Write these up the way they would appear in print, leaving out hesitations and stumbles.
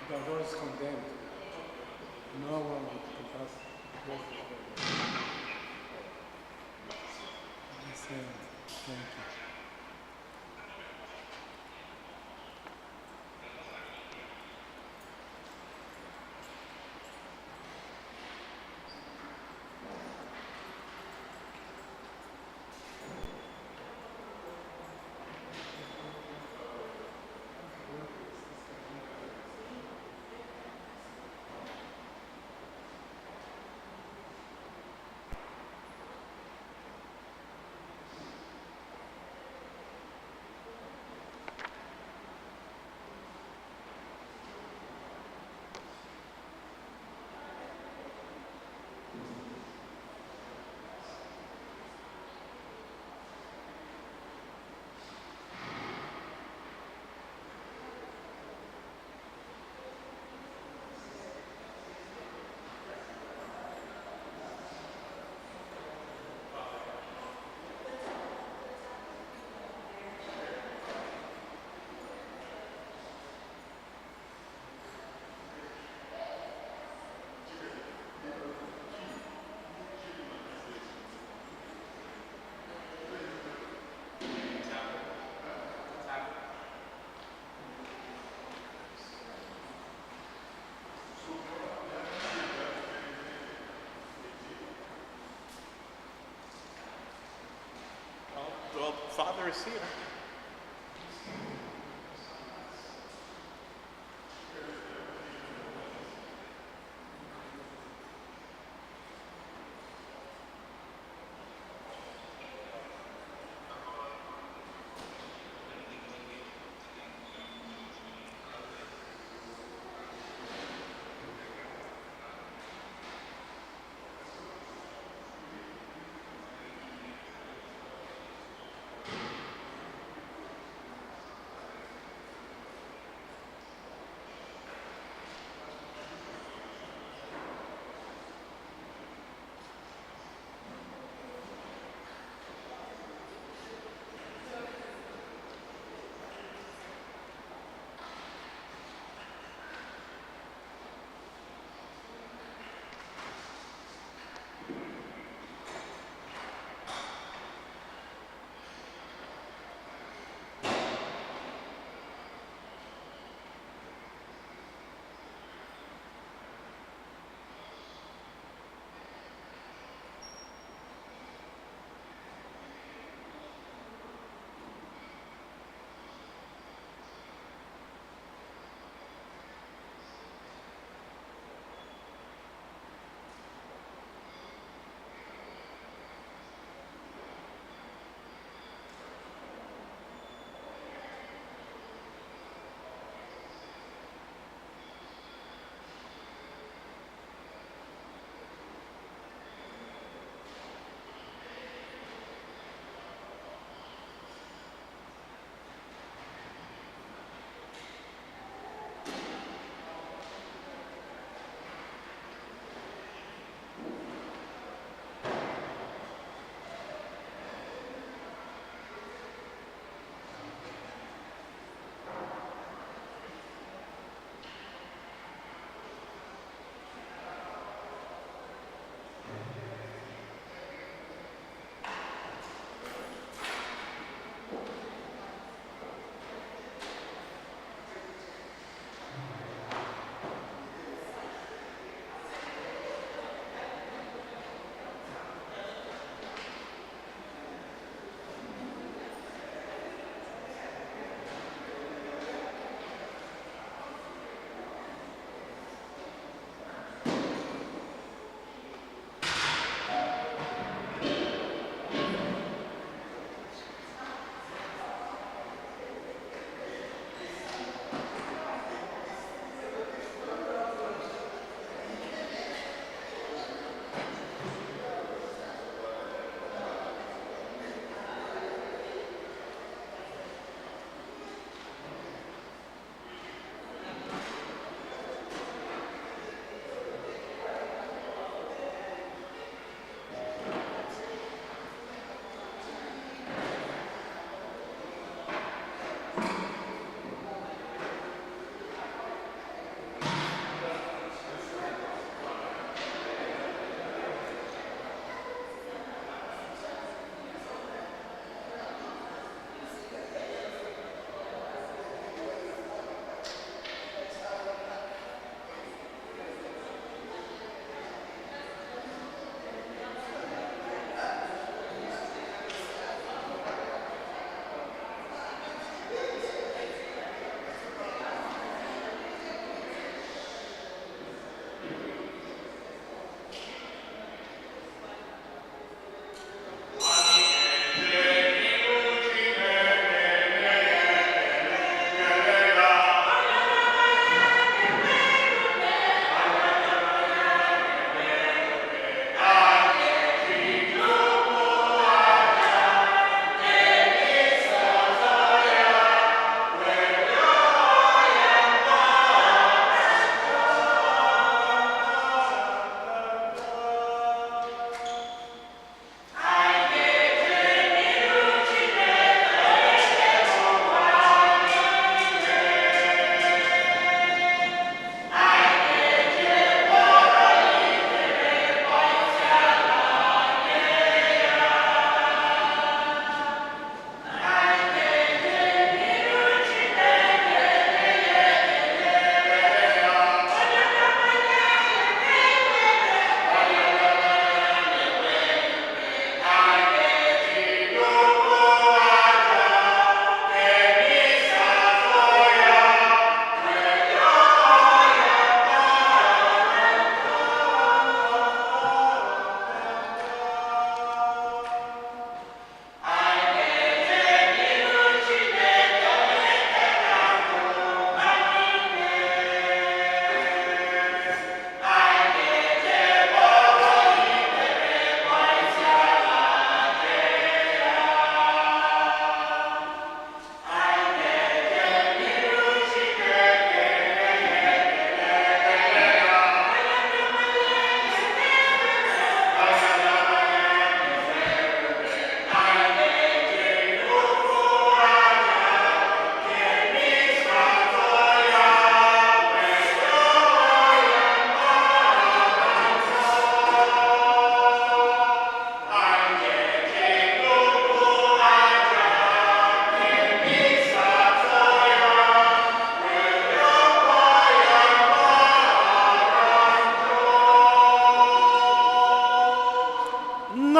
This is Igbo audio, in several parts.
The door is condemned. No one can pass. Excellent. Thank you. Well, Father is here.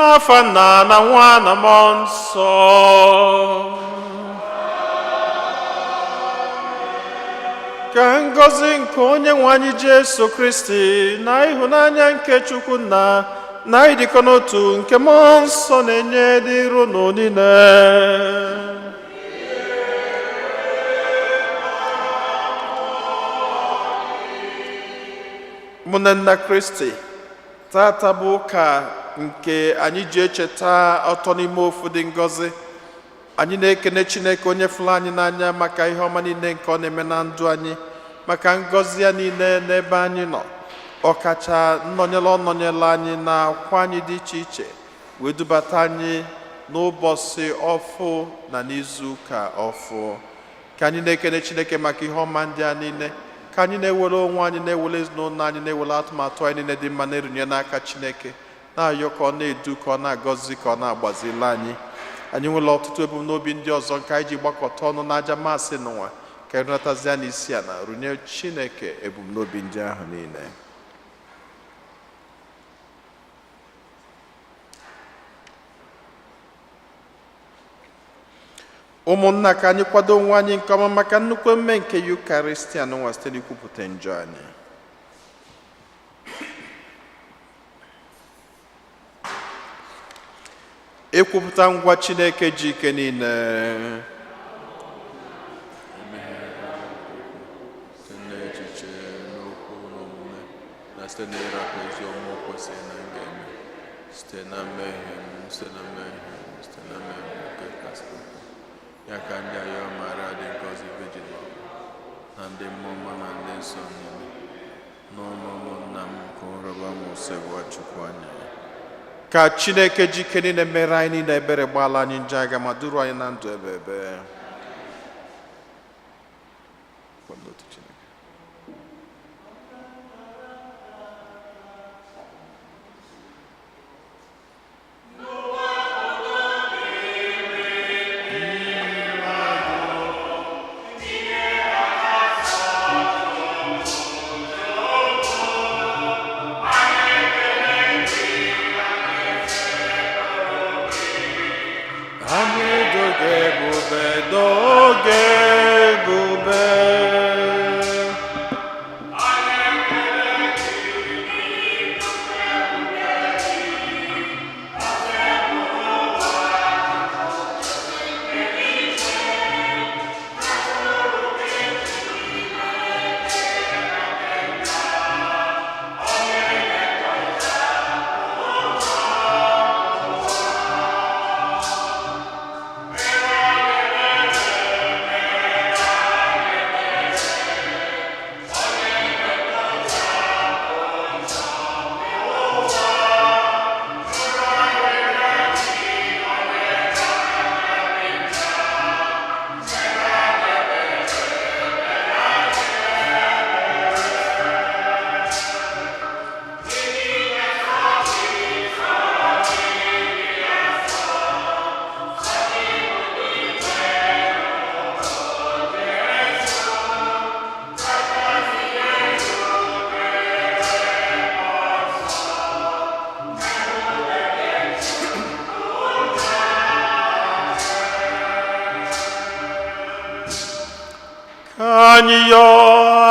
n'afa Nna na Nwa na Mmụọ Nsọ. Ka ngọzi nke Onyenwe anyị Jesu Kristi na ịhụnanya nke Chukwu Nna na ịdịkọ n'otu nke Mmụọ Nsọ na-enye dịrị unu niile. Ụmụnne nna Kristi, tata bụ ụka nke anyị ji echeta ọtọ n'ime ofu dị ngọzi. Anyị na-ekene Chineke onye fụrụ anyị n'anya maka ihe ọma niile nke ọ na-eme na ndụ anyị, maka ngọzi ya niile n'ebe anyị nọ, ọkacha nnọnyere anyị na akwa anyị dị iche iche, wee dubata anyị n'ụbọchị ọfụ na n'izu ụka ọfụ. Ka anyị na-ekene Chineke maka ihe ọma ndị a niile, ka anyị na-ewere onwe anyị, na-ewere ezinụlọ anyị, na-ewere atụmatụ anyị niile dị mma na-erunye n'aka Chineke, na-ayọ ka ọ na-edu, ka ọ na-agọzi, ka ọ na-agbazili anyị. Anyị nwere ọtụtụ ebumnobi ndị ọzọ nke anyị ji gbakọta ọnụ n'aja masị n'ụwa, ka ịnatazie n'isi a na runye Chineke ebumnobi ndị ahụ niile. Ụmụnna, ka anyị kwado onwe anyị nke ọma maka nnukwu mme nke Yukaristia n'ụwa site n'ikwupụta njọ anyị. Ekwupụta ngwa Chineke ji ike niile. Site n'echiche, n'okwu na omume, na site n'ịrapụ ezi omume kwesịrị na nga-eme, site na mmehie m, site na mmehie m, site na mmehie m nke kasị ukwuu. Ya ka ndị anyị maara dị ngọzi Virgin na ndị mmụọ ọma na ndị nsọ niile, na ụmụnna m ka nrọba m usegwa Chukwu anya. Ka Chineke ji ike niile mere anyị niile ebere, gbaala anyị njọ aga, ma duru anyị na ndụ ebe ebe.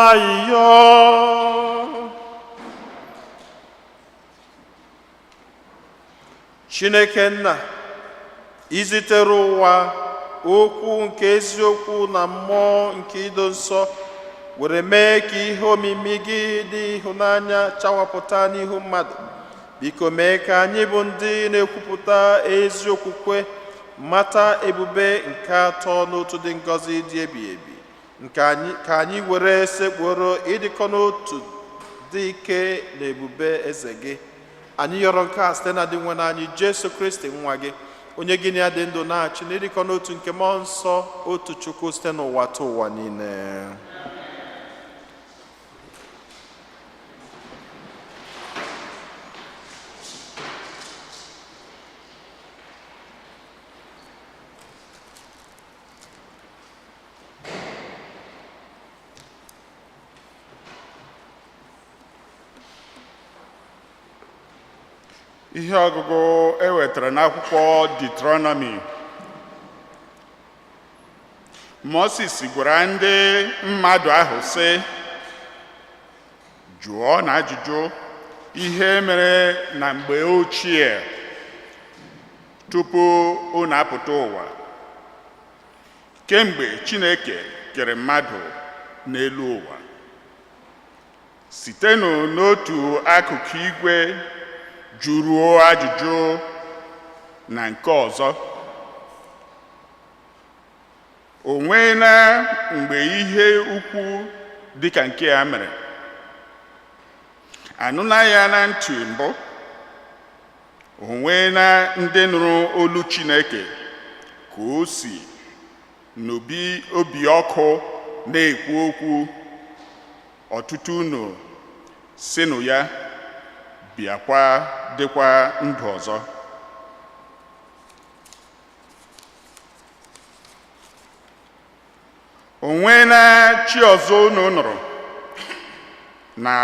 Ayo. Chineke nna, izitere ụwa okwu nke eziokwu na mmụọ nke ido nsọ, were mee ka ihe omimi gị dị ịhụnanya chawapụta n'ihu mmadụ. Biko mee ka anyị bụ ndị na-ekwupụta ezi okwukwe, mata ebube nke atọ n'otu dị ngọzi dị ebighị ebi, ka anyị were sekpụrụ ịdịkọ n'otu dị ike na ebube eze gị. Anyị yọrọ nke a site na dị nwe anyị Jesu Kristi nwa gị, onye gị na ya dị ndụ na-achị na ịdịkọ n'otu nke mmụọ nsọ, otu Chukwu site n'ụwa ta ụwa niile. Ihe ọgụgụ ewetara n'akwụkwọ Deuteronomy. Moses gwara ndị mmadụ ahụ sị, jụọ na ajụjụ ihe mere na mgbe ochie tupu unu apụta ụwa, kemgbe Chineke kere mmadụ n'elu ụwa, sitenụ n'otu akụkụ igwe jụrụ ajụjụ na nke ọzọ. O nweela mgbe ihe ukwu dịka nke a mere? Anụla ya na ntị mbụ? O nweela ndị nụrụ olu Chineke ka o si n'obi obi ọkụ na-ekwu okwu? Ọtụtụ unu sịnụ ya bịakwa dịkwa ndụ ọzọ. O nweela chi ọzọ unu nụrụ na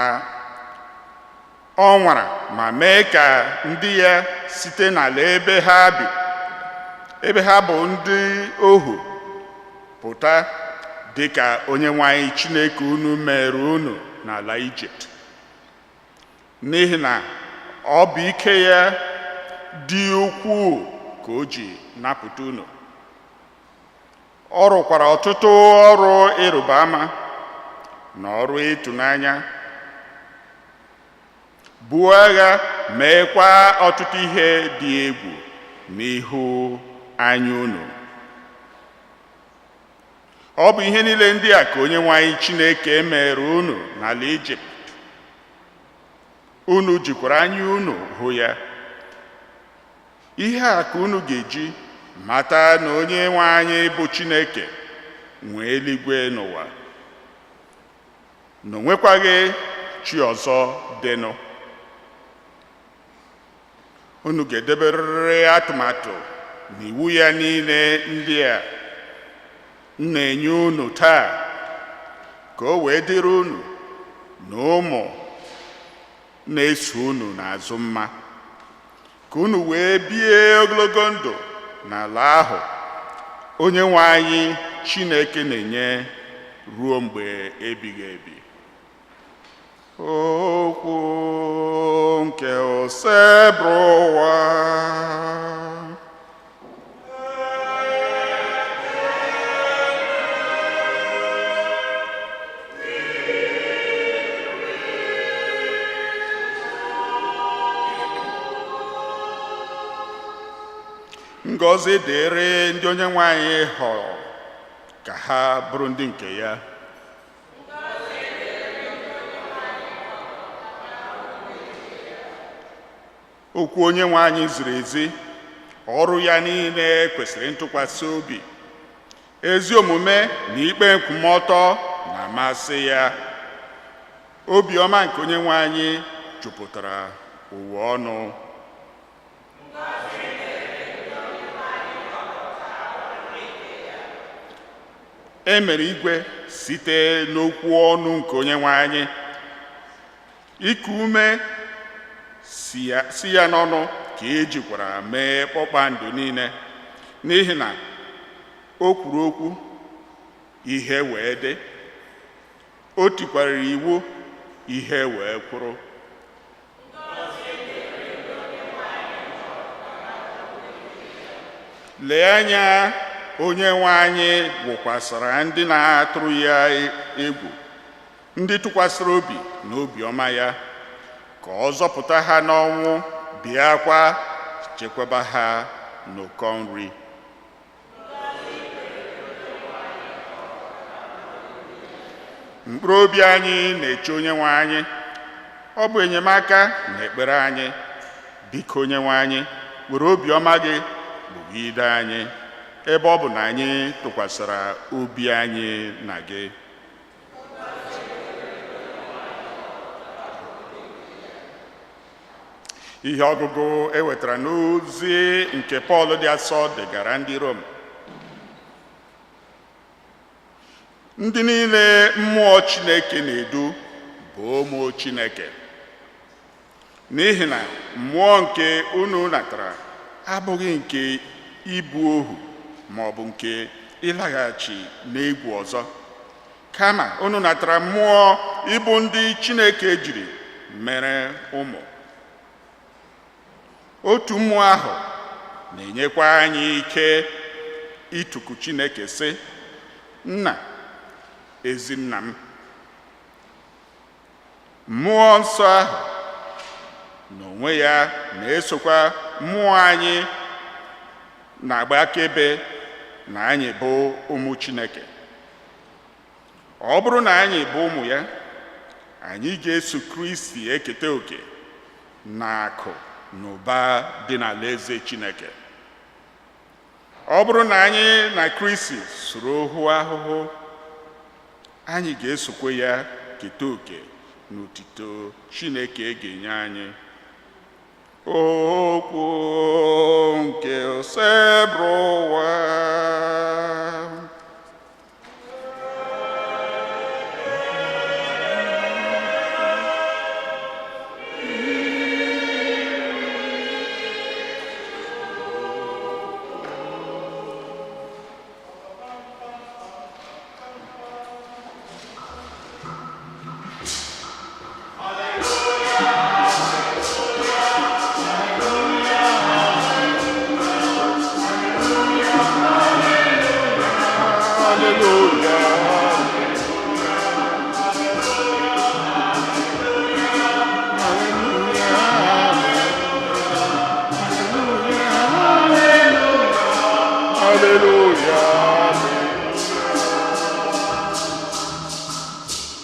ọ nwara ma mee ka ndị ya site n'ala ebe ha bụ ndị ohu pụta, dịka Onyenwe anyị Chineke unu mere unu n'ala Ijipt? N'ihi na ọ bụ ike ya dị ukwuu ka o ji napụta unu. Ọ rụkwara ọtụtụ ọrụ ịrịba ama na ọrụ ịtụnanya, buo agha, meekwa ọtụtụ ihe dị egwu n'ihu anya unu. Ọ bụ ihe niile ndị a ka Onyenwe anyị Chineke mere unu n'ala Ijipt. Unu jikwara anya unu hụ ya. Ihe a ka unu ga-eji mata na Onyenwe anyị bụ Chineke nwe eluigwe n'ụwa, na o nwekwaghị chi ọzọ dịnụ. Unu ga-edeberịrị atụmatụ na iwu ya niile ndị a m na-enye unu taa, ka o wee dịrị unu na ụmụ na-eso unu n'azụ mma, ka unu wee bie ogologo ndụ n'ala ahụ Onyenwe anyị Chineke na-enye ruo mgbe ebighị ebi. Okwu nke oseburu ụwa. Ngọzi dịrị ndị Onyenwe anyị họrọ ka ha bụrụ ndị nke ya. Okwu Onyenwe anyị ziri ezi, ọrụ ya niile kwesịrị ntụkwasị obi. Ezi omume na ikpe nkwụmọtọ na-amasị ya. Obiọma nke Onyenwe anyị jupụtara ụwa ọnụ. E mere igwe site n'okwu ọnụ nke Onyenwe anyị. Iku ume si ya n'ọnụ ka ejikwara mee kpọkpando niile. N'ihi na o kwuru okwu, ihe wee dị. O tikwara iwu, ihe wee kwụrụ. Lee anya, Onyenwe anyị wụkwasịrị ndị na-atụrụ ya egwu, ndị tụkwasịrị obi n'obiọma ya, ka ọ zọpụta ha n'ọnwụ, bịakwa chekwaba ha n'ụkọ nri. Mkpụrụ obi anyị na-eche Onyenwe anyị. Ọ bụ enyemaka na ekpere anyị. Biko Onyenwe anyị, were obiọma gị kpụgide anyị, ebe ọ bụ na anyị tụkwasịrị obi anyị na gị. Ihe ọgụgụ ewetara n'ozi nke Pọl dị asọ degara ndị Rom. Ndị niile mmụọ Chineke na-edu bụ ụmụ Chineke. n'ihi na mmụọ nke unu natara abụghị nke ịbụ ohu ma ọ bụ nke ịlaghachi n'egwu ọzọ, kama unu natara mmụọ ịbụ ndị Chineke jiri mere ụmụ. Otu mmụọ ahụ na-enyekwa anyị ike ịtụku Chineke sị, Nna, ezi nna m. Mmụọ nsọ ahụ n'onwe ya na-esokwa mmụọ anyị na-agba akaebe na anyị bụ ụmụ Chineke. Ọ bụrụ na anyị bụ ụmụ ya, anyị ga-eso Kristi eketa oke na akụ na ụba dị n'alaeze Chineke. Ọ bụrụ na anyị na Kristi soro hụ ahụhụ, anyị ga-esokwa ya keta oke n'otito Chineke ga-enye anyị. Okwu nke osebrụ ụwa.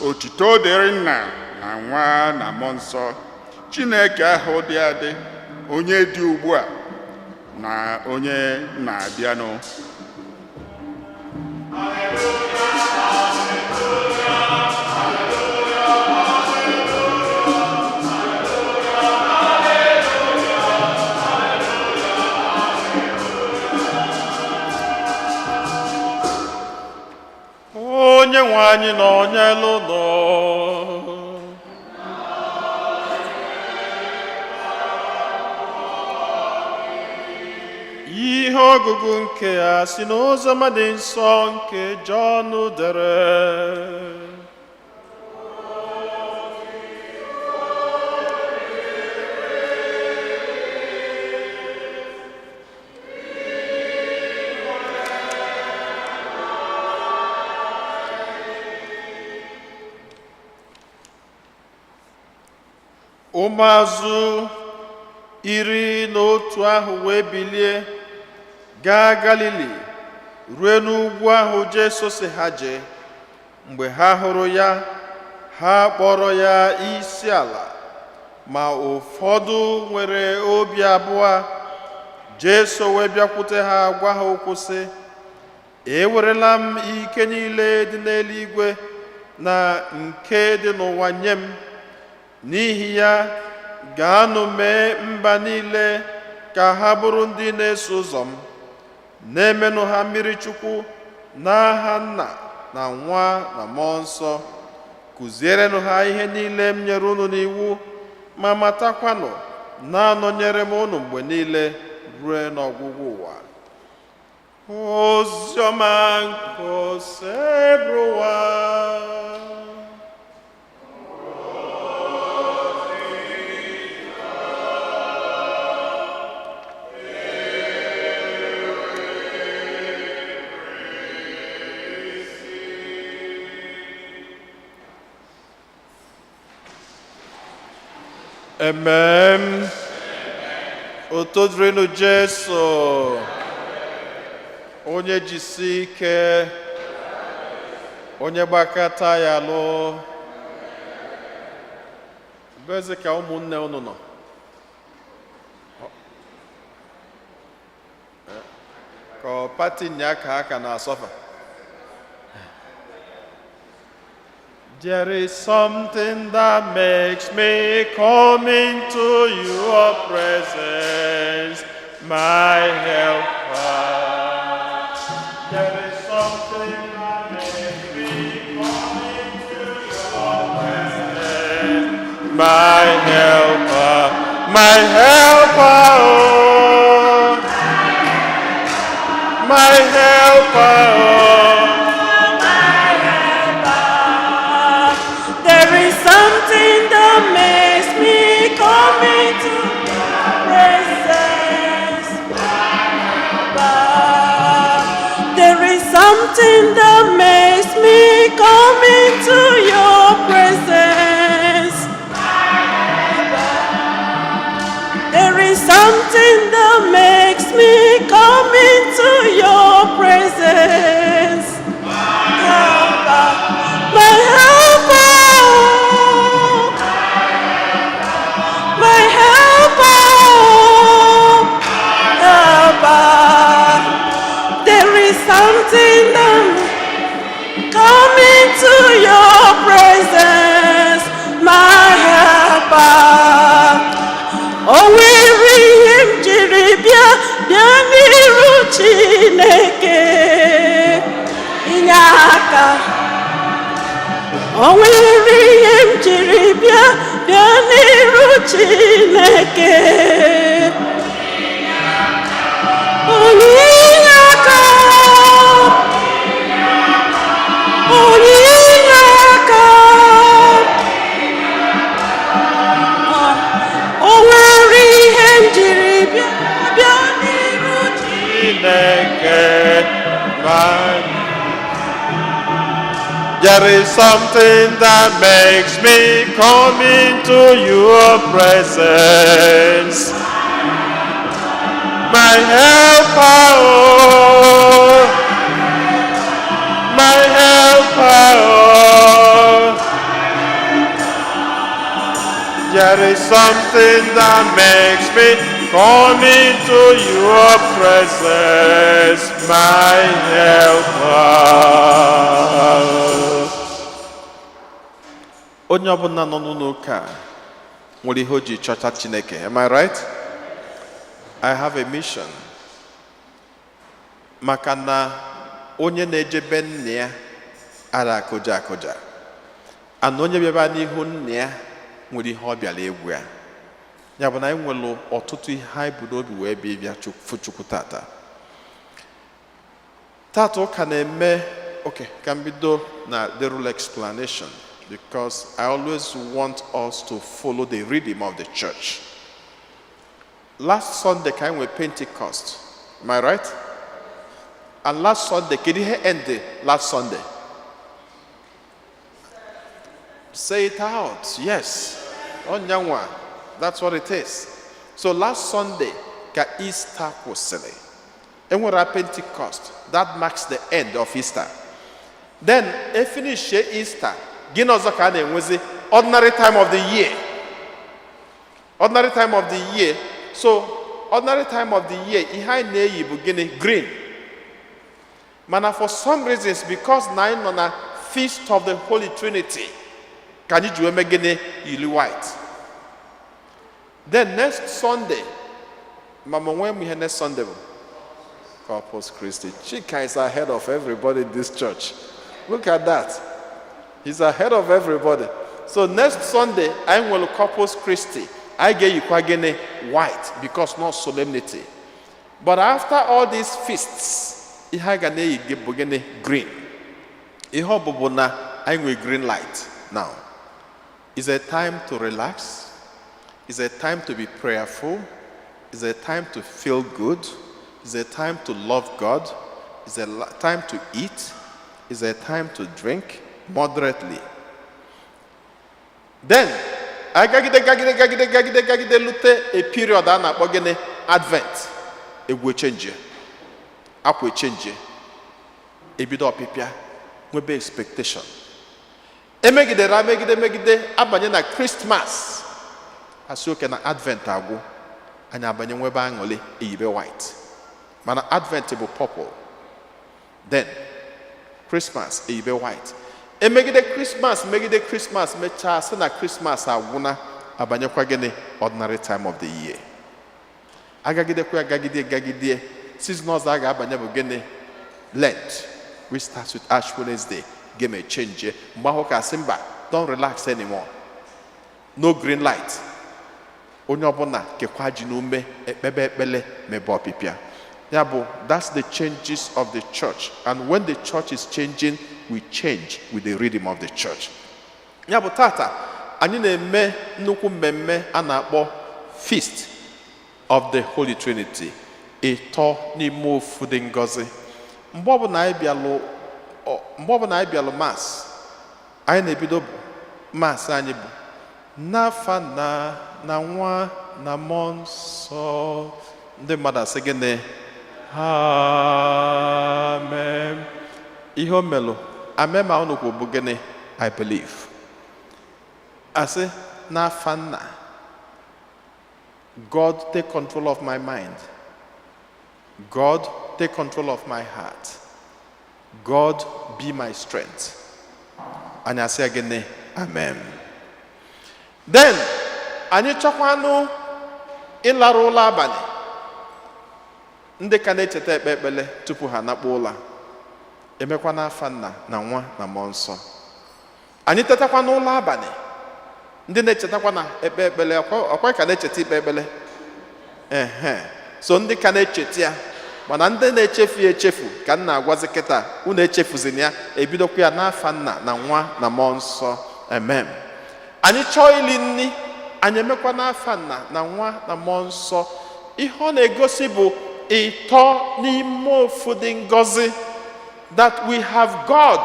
Otito dịrị Nna na Nwa na Mmụọ Nsọ, Chineke ahụ dị adị, onye dị ugbu a na onye na-abịanụ. Onye nwe anyị nọnyelu nọ. Ihe ọgụgụ nke a si n'oziọma dị nsọ nke Jọn dere. Ụmụazụ 11 ahụ wee bilie gaa Galili, ruo n'ugwu ahụ Jesu si ha jee. Mgbe ha hụrụ ya, ha kpọrọ ya isi ala, ma ụfọdụ nwere obi abụọ. Jesu wee bịakwute ha gwa ha okwu sị, ewerela m ike niile dị n'eluigwe na nke dị n'ụwa nye m. N'ihi ya, gaanụ mee mba niile ka ha bụrụ ndị na-eso ụzọ m, na-emenụ ha mmiri Chukwu n'aha Nna na Nwa na Mmụọ Nsọ. Kụzierenụ ha ihe niile m nyere unu n'iwu, ma matakwanụ na-anọnyere m unu mgbe niile ruo n'ọgwụgwụ ụwa. Oziọma nke osebrụ ụwa. Amen. Uto dịrịnụ Jesu, onye jisi ike, onye gbakọta ya lụ. Beze ka ụmụnne unu nọ. Ka ọ pati nya aka na-asọfa. There is something that makes me come into your presence, my helper. There is something that makes me come into your presence, my helper. my helper, oh, my helper, oh. There is something that makes me come into your presence. There is something that makes me come into your presence. There is something that makes me come into your presence. My helper, my helper, helper. There is something that come into your presence, my helper. O nwere ihe m jiri bịa n'iru Chineke inye aka. O nwere ihe m jiri bịa n'iru Chineke onye inye aka, onye inye aka. O nwere ihe m jiri bịa n'iru Chineke, there is something that makes me come into your presence. My helper, oh, my helper, oh. There is something that makes me come into your presence, my helper. Onye ọbụla nọ n'ụlọ nwere ihe o ji chọta Chineke. Am I right? I have a mission. Maka na onye na-ejebe nne ya ara akụja akụja. Ana onye bịaba n'ihu nne ya nwere ihe ọ bịara egwu ya. Ya bụ na anyị nwere ọtụtụ ihe anyị bụ n'obi wee bịa fụ Chukwu tata. Tata ụka na-eme, okay, ka m bido na the rule explanation, because I always want us to follow the rhythm of the church. Last Sunday ka anyị nwere Pentecost. Am I right? And last Sunday, kedu ihe end last Sunday? Say it out. Yes. Onyanwa. That's what it is. So last Sunday, ka Easter kwụsịrị. Enwere Pentecost. That marks the end of Easter. Then, e finish Easter. Gịnị ọzọ ka a na-enwezi? Ordinary time of the year. Ordinary time of the year. So, ordinary time of the year, ihe anyị na-eyi bụ gịnị? Green. Mana for some reasons, because na anyị nọ na Feast of the Holy Trinity, ka anyị ji wee mee gịnị? Yiri white. Then next Sunday, Mama, when we have next Sunday, Corpus Christi. Chika is ahead of everybody in this church. Look at that. He's ahead of everybody. So next Sunday, I will Corpus Christi. I get you kwagene white because no solemnity. But after all these feasts, I get green. I will green light. Now, is a time to relax. It's a time to be prayerful. It's a time to feel good. It's a time to love God. It's a time to eat. It's a time to drink moderately. Then, I gagide lute a period ana kpogene Advent. E will change. Akwe change. E bido opipia. Nwebe expectation. Megide abanye na Christmas. Asoke na Advent agwụ. Anyị abanye nwebe aṅụrị eyibe white. Mana Advent bụ purple. Then Christmas eyibe white. Megide Christmas mechaa sị na Christmas agwụna abanyekwa gịnị ordinary time of the year. Agagide season ọzọ a ga-abanye bụ gịnị Lent, which starts with Ash Wednesday. Game a change. Mgbe ahụ ka sị mba, don't relax anymore. No green light. onye ọbụla kekwa ji n'ume ekpebe ekpele mebe ọpịpịa. Ya bụ, that's the changes of the church, and when the church is changing, we change with the rhythm of the church. Ya bụ, tata anyị na-eme nnukwu mmemme a na-akpọ Feast of the Holy Trinity, ịtọ n'ime ofu dị ngọzi. Mgbe ọbụla anyị bịalụ Mass, anyị na-ebido Mass anyị bụ n'afa Nna na Nwa na Mmụọ Nsọ. Ndị mmadụ asị gịnị? Amen. Ihe o melụ amen ma unu kwụ bụ gịnị? I believe. Asị n'afa Nna, God take control of my mind. God take control of my heart. God be my strength. Anyị asị gịnị? Amen. Then anyị chọkwanụ ịlara ụlọ abalị. Ndị ka na-echeta ekpe ekpele tupu ha nakpuo ụla, emekwa n'afa Nna na Nwa na Mmụọ Nsọ. Anyị tetakwa n'ụlọ abalị, ndị na-echetakwa na ekpe ekpele ọkwa ka na-echeta ikpe ekpele. So ndị ka na-echeta ya, mana ndị na-echefu echefu ka m na-agwazi kịta, unu echefuzina ya, ebidokwa ya n'afa Nna na Nwa na Mmụọ Nsọ. Amen. Anyị chọọ ili nni, anyị emekwa n'afa Nna na Nwa na Mmụọ Nsọ. Ihe ọ na-egosi bụ ịtọ n'ime ofu dị ngọzi, that we have God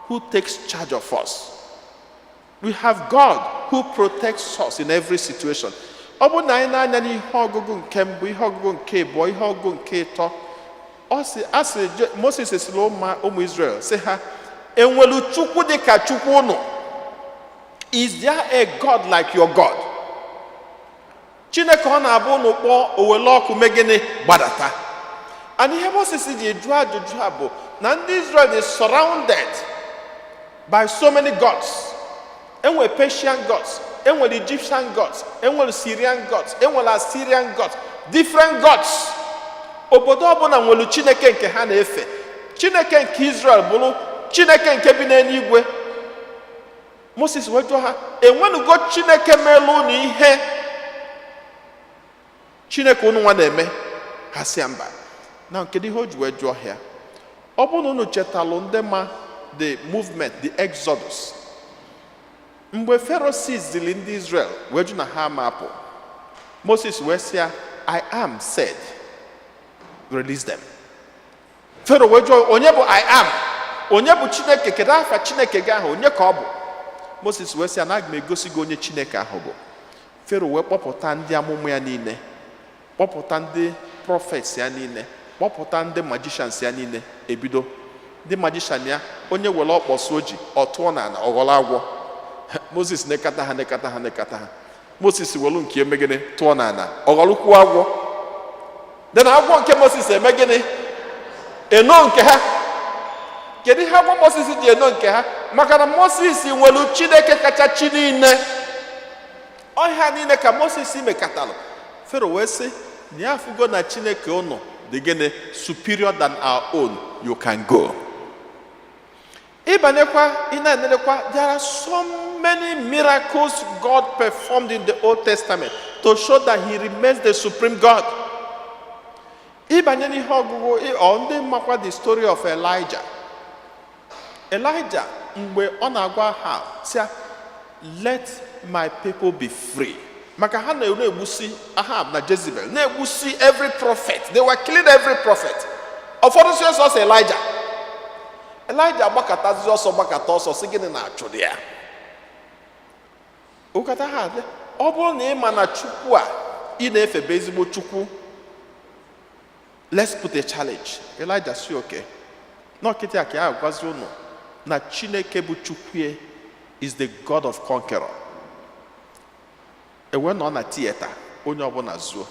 who takes charge of us. We have God who protects us in every situation. Ọ bụ na anyị na-anya n'ihe ọgụgụ nke mbụ, ihe ọgụgụ nke abụọ, ihe ọgụgụ nke ịtọ, Moses sịrị ụmụ Israel sị ha, enwelu Chukwu dị ka Chukwu unu? Is there a God like your God? Chineke ọ na-abụ unu kpọọ owele ọkụ megịnị gbadata. And ihe Moses ji jụọ ajụjụ a bụ na ndị Israel is surrounded by so many gods. Enwere Persian gods, enwere Egyptian gods, enwere Syrian gods, enwere Assyrian gods, different gods. Obodo ọbụla nwere Chineke nke ha na-efe. Chineke nke Israel bụrụ Chineke nke bi n'eluigwe. Moses wee jụọ ha, enwenugo Chineke melụ unu ihe Chineke unu nwa na-eme? Ha sị mba. Na kedu ihe o ji wee jụọ ya? Ọ bụ na unu chetalụ ndị ma the movement, the Exodus, mgbe Pharaoh sizili ndị Israel wee jụ na ha mapụ, Moses wee sị ya, I am said, release them. Pharaoh wee jụọ, onye bụ I am? Onye bụ Chineke? Kedu afa Chineke gị ahụ? Onye ka ọ bụ? Moses wee sị ya, na aga m egosi gị onye Chineke ahụ bụ. Pharaoh wee kpọpụta ndị amụma ya niile, kpọpụta ndị prophets ya niile, kpọpụta ndị magicians ya niile. Ebido ndị magician ya, onye were ọkpọsụ oji ọ tụọ n'ala, ọ ghọrọ agwọ. Moses nekata ha. Moses welu nke emegịnị tụọ n'ala, ọ ghọrọkwu agwọ. Dị na agwọ nke Moses emegịnị eno nke ha. Kedu ihe agwọ Moses ji eno nke ha? Maka na Moses nwere Chineke kacha chi niile. Ọhịa niile ka Moses mekatalụ. Pharaoh wee sị, na ya afụgo na Chineke unu dị gịnị superior than our own, you can go. Ịbanyekwa ị na-enelekwa, there are so many miracles God performed in the Old Testament to show that he remains the supreme God. Ịbanye n'ihe ọgụgụ ndị mmakwa the story of Elijah. Elijah mgbe ọ na-agwa ha sị, let my people be free. Maka ha na-egbusi Ahab na Jezebel, na-egbusi every prophet. They were killing every prophet. Ụfọdụ si ọsọ Elijah. Elijah gbakọtazi ọsọ sị gịnị na-achụ dị ya? Ụkata ha, ọ bụrụ na ị ma na Chukwu a ị na-efe bụ ezigbo Chukwu, let's put a challenge. Elijah si okay. N'ọkịtị a ka ya agwazi unu na Chineke bụ Chukwu is the God of conqueror. Ewe nọ na theater, onye ọbụla zuo.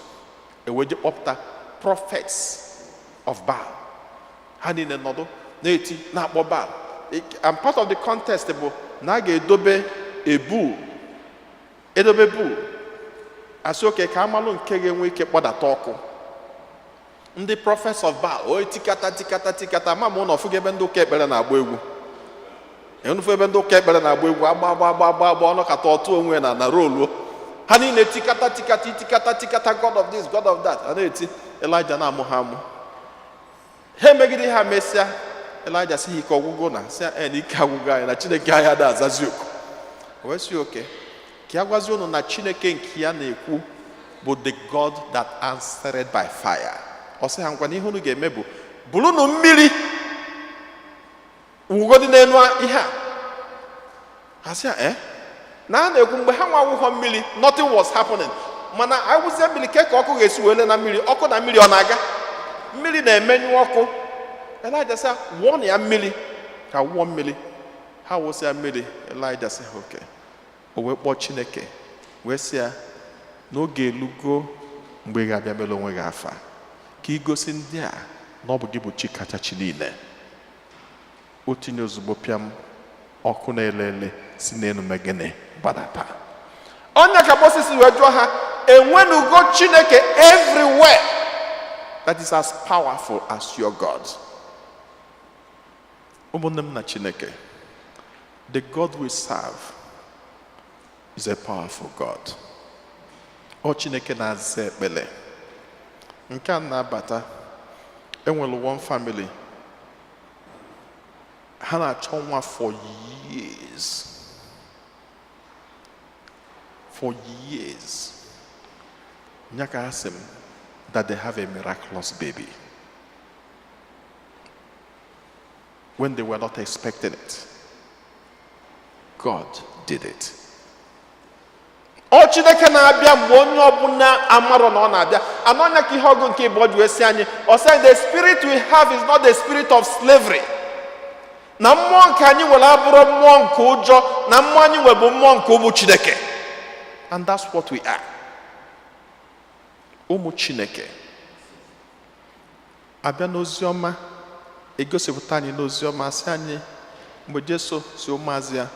Ewe je kpọpụta prophets of Baal. Ha niile nọdụ na-eti na-akpọ Baal. And part of the contest bụ na a ga-edobe a bull. Edobe bull. Asị oke ka amalụ nke ga-enwe ike kpọdata ọkụ. Ndị prophets of Baal, o tikata ma mụ na ọfụgo ebe ndị ụka ekpere na-agba egwu. Enufu ebe ndị ụka ekpere na-agba egwu, agba ọnọkata ọtụ onwe na roluo. ha niile tikata, God of this, God of that. A na-eti Elijah na-amụ ha amụ. Ha emegide ha mesịa, Elijah sị ike ọgwụgwụ na sị na ike agwụgwụ anyị na Chineke anyị ada azazi oku. O wee sị oke ka ya gwazi unu na Chineke nke ya na-ekwu bụ the God that answered by fire. Ọ sị ha ngwa na ihe unu ga-eme bụ bụrụ na mmiri wugodi n'elu ihe a. Ha sị na a na-ekwu mgbe ha nwa wụghọ mmiri, nothing was happening. Mana awụzie mmiri ka ọkụ ga-esi wele na mmiri, ọkụ na mmiri ọ na-aga, mmiri na-emenyụ ọkụ. Elijah sị wụọ ya mmiri ka wụọ mmiri. Ha wụsịa mmiri, Elijah sị okay. O wee kpọọ Chineke wee sị ya n'oge elugo mgbe ị ga-abịa mere onwe gị afa ka igosi ndị a na ọ bụ gị bụ chi kacha chi niile. O tinye ozugbo pịam ọkụ na-elele si n'elu megene gbadata. Onye ka Moses wee jụọ ha enwenugo Chineke everywhere that is as powerful as your God. Ụmụnne m na Chineke, the God we serve is a powerful God. Ọ Chineke na-aza ekpele. Nke a na-abata, enwere one family, ha na-achọ nwa for years. For years. Nyaka asked him that they have a miraculous baby when they were not expecting it. God did it. Ọ Chineke na-abịa mgbe onye ọbụla amarọ na ọ na-abịa. Anonya ka ihe ọgụ nke ịbụ ji esi anyị. Ọ sị the spirit we have is not the spirit of slavery. Na mmụọ nke anyị nwere abụrụ mmụọ nke ụjọ, na mmụọ anyị nwere bụ mmụọ nke ụmụ Chineke. And that's what we are. Ụmụ Chineke. Abịa n'ozi ọma, egosipụta anyị n'ozi ọma sị anyị mgbe Jesu si ụmụazị ya,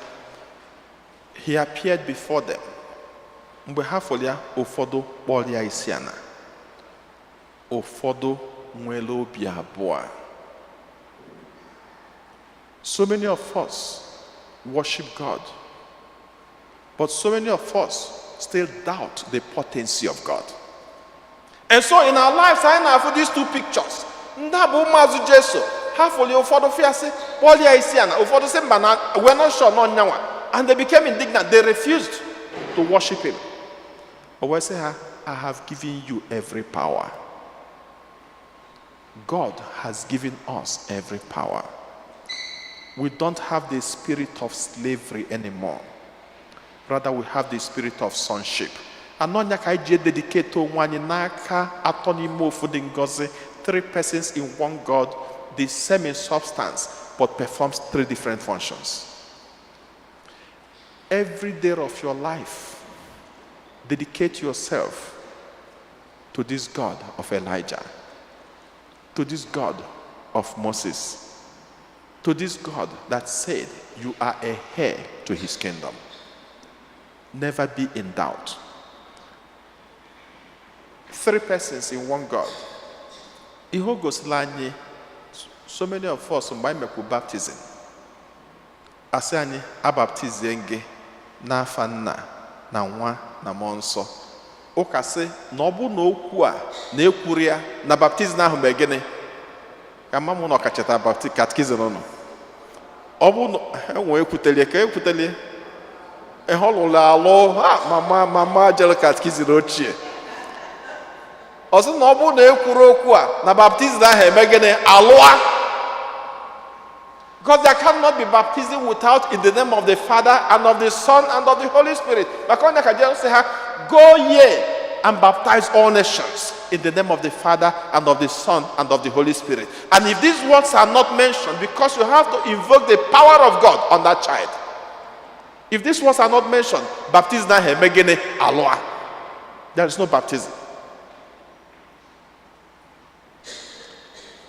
he appeared before them. Mgbe ha fọrọ ya, ụfọdụ kpọrọ ya isi ala, ụfọdụ nwere obi abụọ. So many of us worship God, but so many of us still doubt the potency of God. And so in our lives, I have these two pictures. Ndị bụ ụmụazụ Jesu, ha fọrọ ya, ụfọdụ fịasị kpọrọ ya isi ala, ụfọdụ sị mba na we're not sure no nyanwa. And they became indignant. They refused to worship him. But say, I have given you every power. God has given us every power. We don't have the spirit of slavery anymore. Rather, we have the spirit of sonship. Anonya ka ije dedicate onwanye n'aka atọ n'ime ofu dị ngọzi, 3 persons in one God, the same in substance, but performs 3 different functions. Every day of your life, dedicate yourself to this God of Elijah, to this God of Moses, to this God that said you are a heir to his kingdom. Never be in doubt. 3 persons in one God. Ihe gosila anyị, so many of us mgbe anyị mekwu baptism, asị anyị abaptizie gị n'afa Nna na Nwa na Mmụọ Nsọ. Ụka sị na ọ bụ na okwu a na-ekwuru ya na baptizim ahụ mee gịnị? Ka mma mụ na ọkachata katikizim ụnụ. Ọ bụ na enwe ekwutelie ka ekwutelie ihe ọlụlụ alụ mama jere katikizim ochie. Ọ sị na ọ bụ na ekwuru okwu a na baptizim ahụ eme gịnị? Alụa. Because there cannot be baptism without in the name of the Father and of the Son and of the Holy Spirit. Go ye and baptize all nations in the name of the Father and of the Son and of the Holy Spirit. And if these words are not mentioned, because you have to invoke the power of God on that child. If these words are not mentioned, baptism aloha. There is no baptism.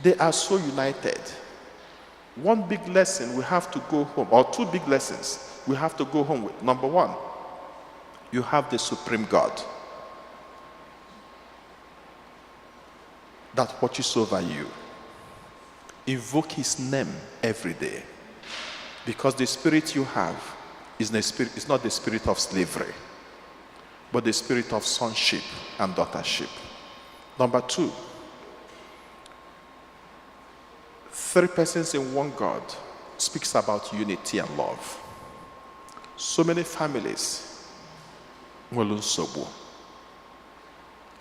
They are so united. One big lesson we have to go home, or 2 big lessons we have to go home with. Number 1, you have the supreme God that watches over you. Invoke his name every day, because the spirit you have is not the spirit of slavery. but the spirit of sonship and daughtership. Number 2, 3 persons in one God speaks about unity and love. So many families nwere nsogbu.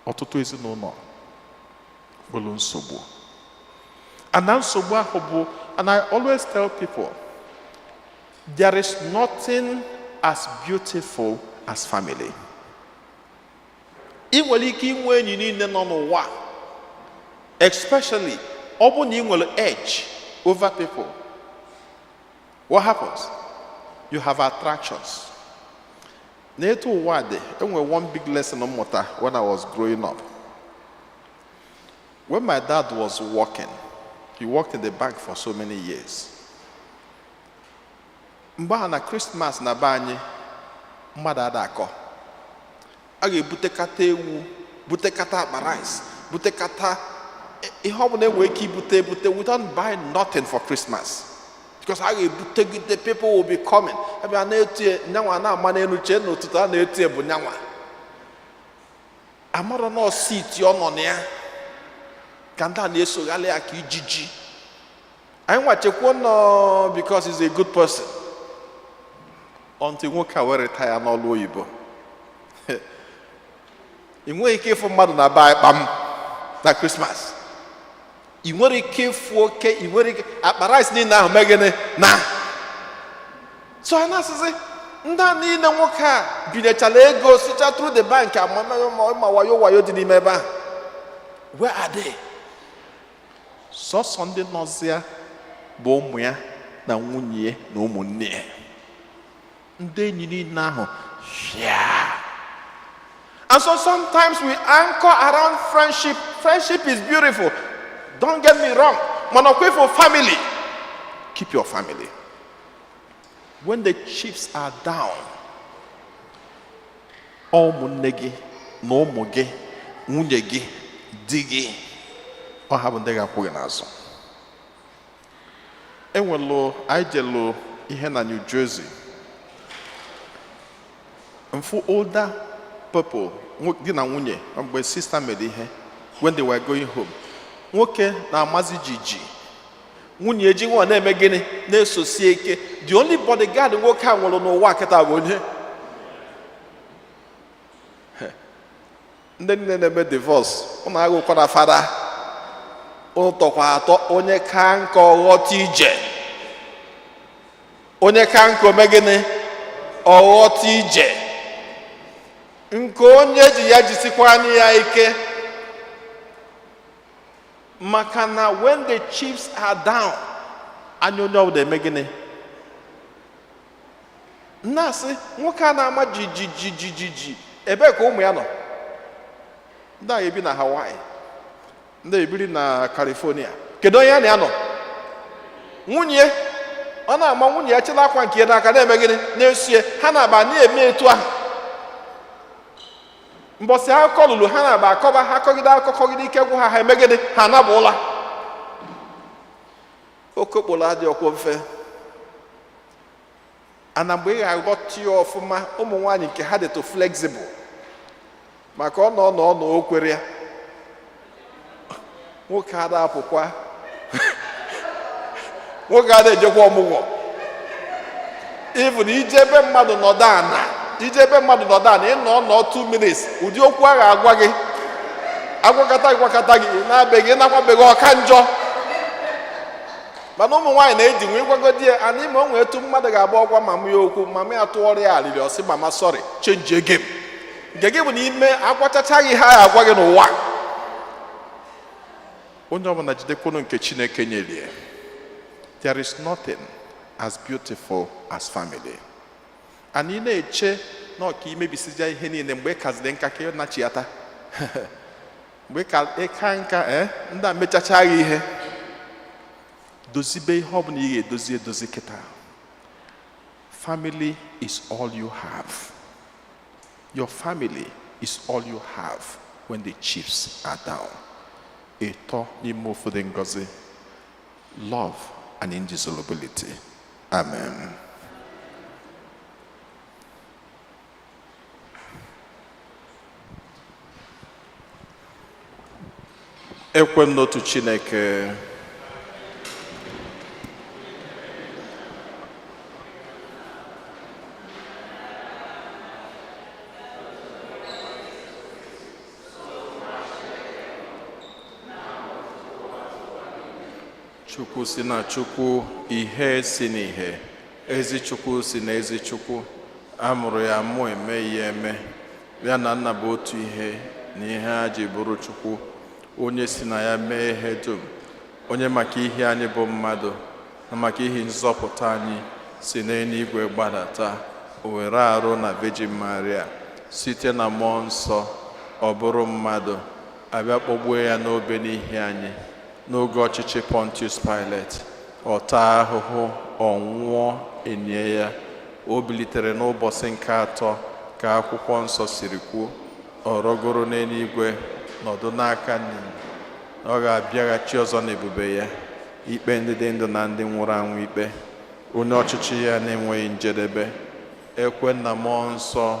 Ọtụtụ ezinụlọ nwere nsogbu. And na nsogbu ahụ bụ, and I always tell people, there is nothing as beautiful as family. Ị nwere ike inwe enyi niile nọ n'ụwa, especially ọ bụ na ị nwere edge over people. What happens? You have attractions. N'etu ụwa dị, enwere one big lesson mmụta when I was growing up. When my dad was working, he worked in the bank for so many years. Mgbe ha na Christmas na be anyị, mmadụ ada akọ. A ga-ebutekata ewu, butekata akpa rice, butekata ihe ọ bụla enwere ike ibute. We don't buy nothing for Christmas. Because the people will be coming. Ebe na-etie nyanwa na-ama n'elu chee n'ụtụtụ a na-etie bụ nyanwa. Amara na seat ọ nọ na ya. Ka ndị a na-esogharị ya ka ijiji. Anyị nwachekwa nọ because he's a good person. Until nwoke a were retire n'ọlụ oyibo. Ị nweghị ike ịfụ mmadụ na be anyị kpam na Christmas. Ị nwere ike ịfụ oke, ị nwere ike akpa rice niile ahụ megịnị na. So a na-asịsị ndị a niile nwoke a binyechala ego sicha through the bank ma wayo dị n'ime ebe ahụ. Where are they? Sọsọ ndị nọzịa bụ ụmụ ya na nwunye ya na ụmụnne ya. Ndị enyi niile ahụ, yeah. And so sometimes we anchor around friendship. Friendship is beautiful. Don't get me wrong. Monokwe for family. Keep your family. When the chips are down, ụmụnne gị na ụmụ gị, nwunye gị, di gị, ọ ha bụ ndị ga-akwụ gị n'azụ. Enwelu, anyị jelu ihe na New Jersey. Mfu older people, di na nwunye, mgbe sister made ihe, when they were going home, nwoke na-amazi jiji, nwunye eji nwa na-eme gịnị na-esosie ike. The only bodyguard nwoke a nwere n'ụwa kịta bụ onye. Ndị niile na-eme divorce, ụnụ agụkwa na fada, ụnụ tọkwa atọ, onye ka nke ọghọta ije, onye ka nke ome gịnị ọghọta ije, nke onye ji ya jisikwa ya ike. Maka na when the chips are down, anyị onye ọbụla eme gịnị? Na-asị nwoke a na-ama jijiji, ebe ka ụmụ ya nọ? Ndị a ebi na Hawaii, ndị ebiri na California. Kedu onye ya na ya nọ? Nwunye, ọ na-ama nwunye ya chịla akwa nke ya n'aka na-eme gịnị? Na-esie, ha na-aba na-eme etu ahụ. Mbọsị akụkọ lụrụ ha na-aba akọba, ha kọgide akọgide ike gwụ ha eme gịnị? Ha nabụla. Okokporo adị ọkwọ mfe. Ana mgbe ị ga-aghọta ya ọfụma, ụmụ nwaanyị nke ha dịtụ flexible. Maka ọ nọ okwere ya. Nwoke ada apụkwa. Nwoke ada ejekwa ọmụgwọ. Even ije ebe mmadụ nọdụ ana, ịnọ 2 minutes, ụdị okwu a ga-agwa gị, agwakọta gị, na-abeghị nakwabeghị ọka njọ. Mana ụmụ nwaanyị na-eji nwe ịgwagodi ya, ana ime onwe etu mmadụ ga-agba ọgwa mama ya okwu, mama ya tụọrọ ya alịrị ọsị, mama sorry, change game. Nke gị bụ na ime agwachachaghị ha agwa gị n'ụwa. Onye ọbụla jidekwunu nke Chineke nyere. There is nothing as beautiful as family. Anyị na-eche na ọka imebisija ihe niile mgbe kaziri nka ka ịnachi ya taa. Mgbe ka ịka nka ndị a mechachaghị ihe. Dozibe ihe ọbụla ị ga-edozi kịta. Family is all you have. Your family is all you have when the chips are down. Ịtọ n'ime ofu dị ngọzi. Love and indissolubility. Amen. ekwe m n'otu Chineke. Chukwu si na Chukwu, ihe si n'ihe, ezi Chukwu si na ezi Chukwu, amụrụ ya mụ eme ya eme, ya na nna bụ otu ihe na ihe a ji bụrụ Chukwu, onye si na ya mee ihe dum, onye maka ihe anyị bụ mmadụ na maka ihe nzọpụta anyị si n'eluigwe gbadata, o were arụ na Virgin Maria site na mmụọ nsọ, ọ bụrụ mmadụ, abịa kpọgbuo ya n'obe n'ihi anyị n'oge ọchịchị Pontius Pilate, ọ taa ahụhụ, ọ nwụọ, enie ya, o bilitere n'ụbọchị nke atọ ka akwụkwọ nsọ siri kwuo, ọ rọgoro n'eluigwe nọdụ n'aka nna, ọ ga-abịaghachi ọzọ n'ebube ya ikpe ndị dị ndụ na ndị nwụrụ anwụ ikpe, onye ọchịchị ya na-enweghị njedebe. Ekwe na mmụọ nsọ,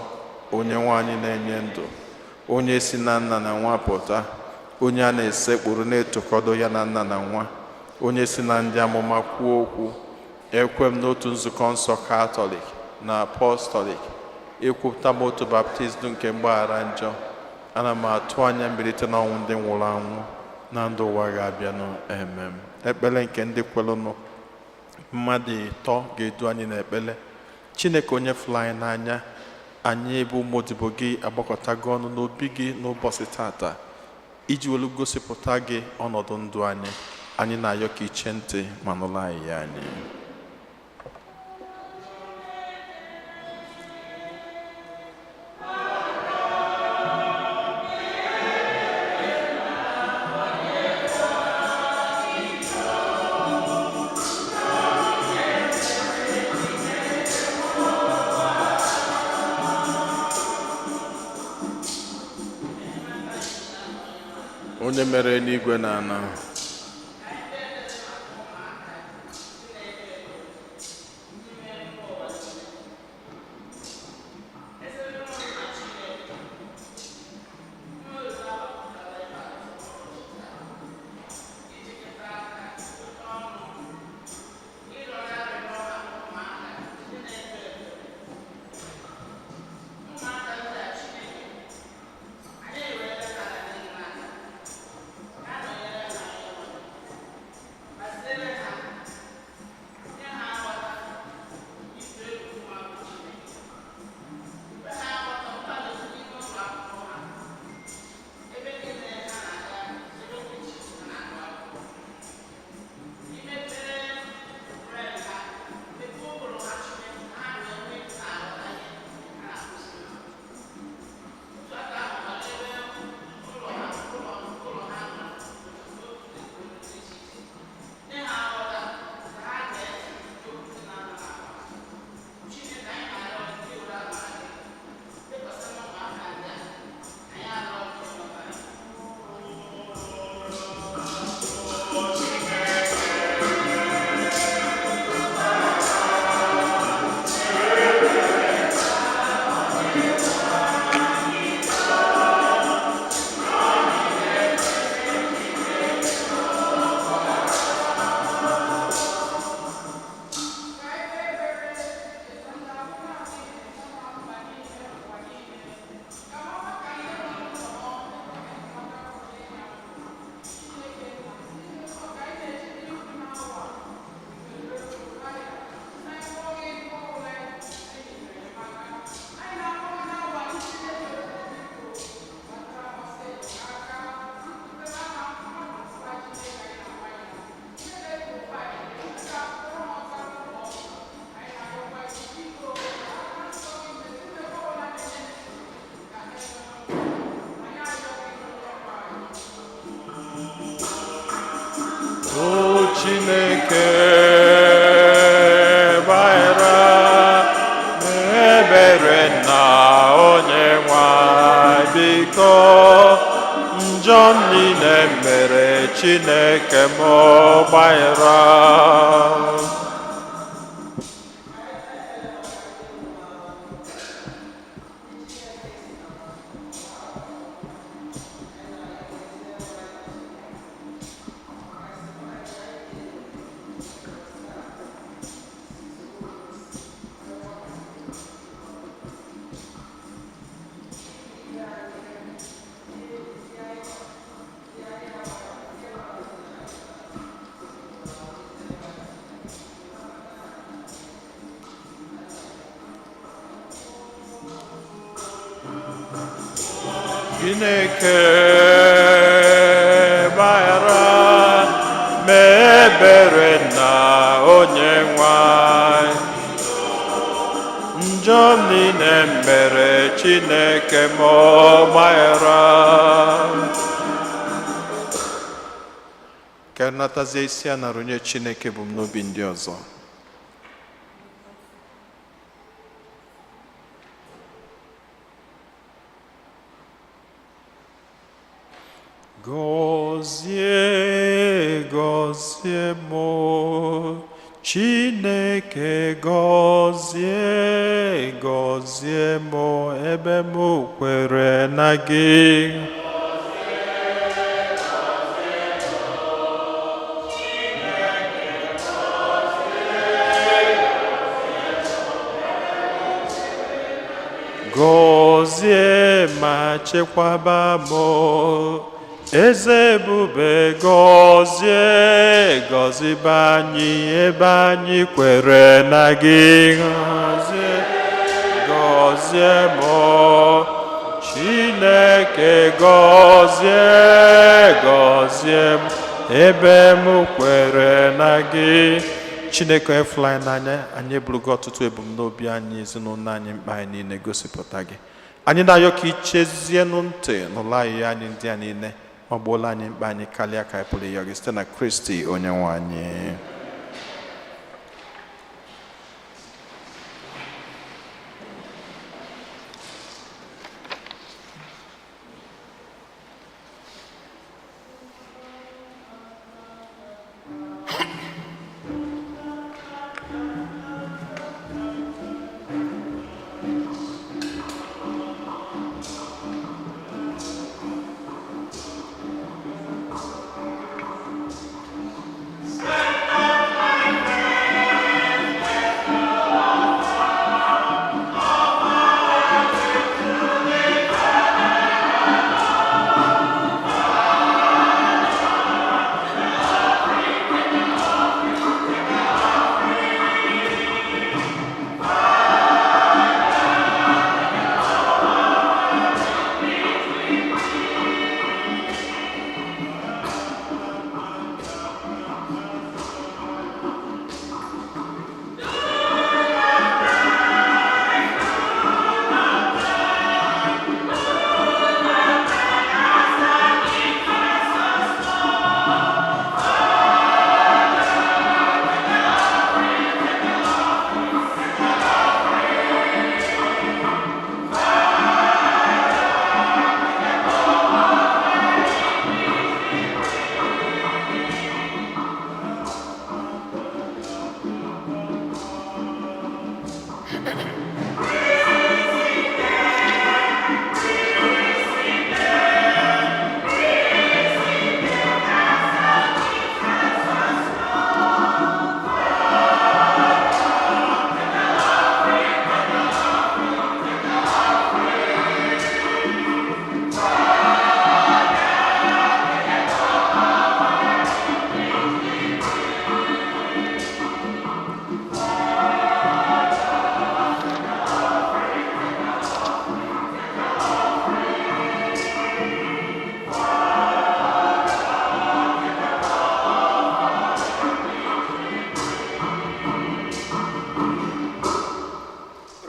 onye nwanyị na-enye ndụ, onye si na nna na nwa pụta, onye a na-esekpụrụ na-etokọdo ya na nna na nwa, onye si na ndị amụma kwuo okwu. Ekwe m n'otu nzukọ nsọ Katọlik na Apọstọlik, ekwupụta m otu baptizim nke mgbaghara njọ. Ana m atụ anya mbilite n'ọnwụ ndị nwụrụ anwụ na ndụ ụwa ga-abịanụ. Amen. Ekpere nke ndị kwelụnụ, mmadụ ịtọ ga-edu anyị n'ekpere. Chineke onye fụrụ anyị n'anya, anyị bụ ụmụodibo gị agbakọtago ọnụ n'obi gị n'ụbọchị tata iji welu gosipụta gị ọnọdụ ndụ anyị. Anyị na-ayọ ka iche ntị ma nụrụ anyị ya anyị. Onye mere eluigwe na ala, Chineke gbara n'ebere na onye nwe biko njọ niile mere Chineke m gbaghara. Chineke gbaghara mebere na onye nwanyị njọ m niile mere Chineke m gbaghara. Ka natazie isi a nara onye Chineke bụ m n'obi ndị ọzọ. Gọzie gọzie m Chineke, gọzie gọzie m ebe m kwere na gị. Gọzie ma chekwaba m Eze ebube, gọzie gọzibe anyị ebe anyị kwere na gị. Gọzie gọzie m Chineke, gọzie gọzie m ebe m kwere na gị. Chineke efula anyị n'anya, anyị eburugo ọtụtụ ebumnobi anyị, ezinụlọ anyị, mkpa anyị niile gosipụta gị. Anyị na-ayọ ka ichezienụ ntị n'ụlọ anyị ndị a niile, ọ gbuola anyị mkpa anyị karịa ka anyị pụrụ ịyọ gị site na Kristi onye nwe anyị.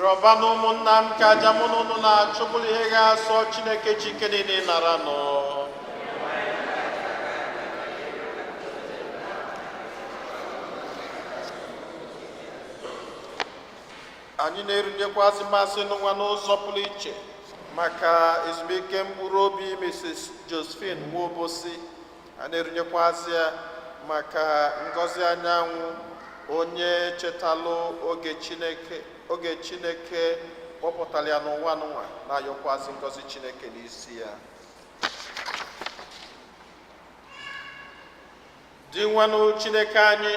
Rọbanụ ụmụnna m ka aja mụ na unu na-achụbụrụ ihe ga-asọ Chineke chike niile nara nọ. Anyị na-erunyekwazị mmasị n'ụwa n'ụzọ pụrụ iche maka ezumike mkpụrụ obi Mrs. Josephine Nwobosi. A na-erunyekwazị ya maka ngọzi anyanwụ, onye chetalụ oge Chineke kpọpụtara ya n'ụwa n'ụwa, na-ayọkwazị ngọzi Chineke n'isi ya. Dị nwanụ Chineke anyị,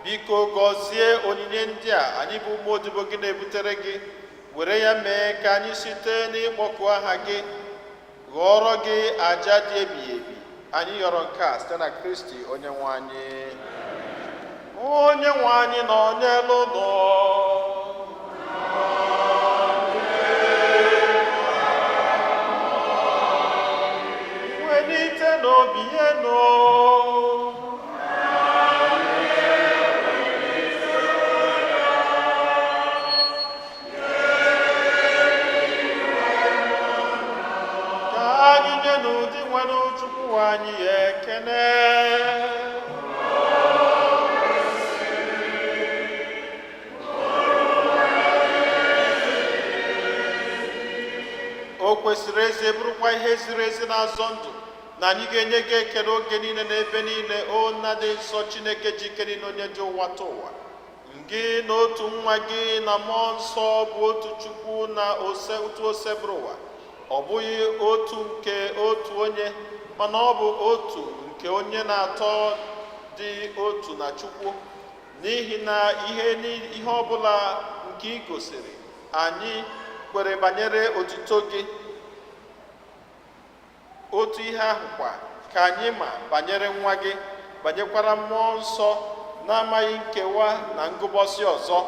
biko gọzie onyinye ndị a anyị bụ ụmụ odibo gị na-ebutere gị, were ya mee ka anyị site n'ịkpọku aha gị ghọrọ gị aja dị ebighị ebi. Anyị yọrọ nke a site na Kristi onye nwe anyị. Onye nwe anyị nọ n'elu ụlọ. ụwa anyị ekene. O kwesịrị ezi bụrụkwa ihe ziri ezi na-azọ ndụ na anyị ga-enye gị ekele oge niile na ebe niile, o nna dị nsọ Chineke ji ike niile, onye ji ụwa tụ ụwa. Gị na otu nwa gị na mmụọ nsọ bụ otu Chukwu na otu ose bụrụ ụwa. Ọ bụghị otu nke otu onye, mana ọ bụ otu nke onye na-atọ dị otu na Chukwu. N'ihi na ihe ọbụla nke ị gosiri anyị kwere banyere otuto gị, otu ihe ahụ kwa ka anyị ma banyere nwa gị, banyekwara mmụọ nsọ na-amaghị nkewa na ngụbọsị ọzọ,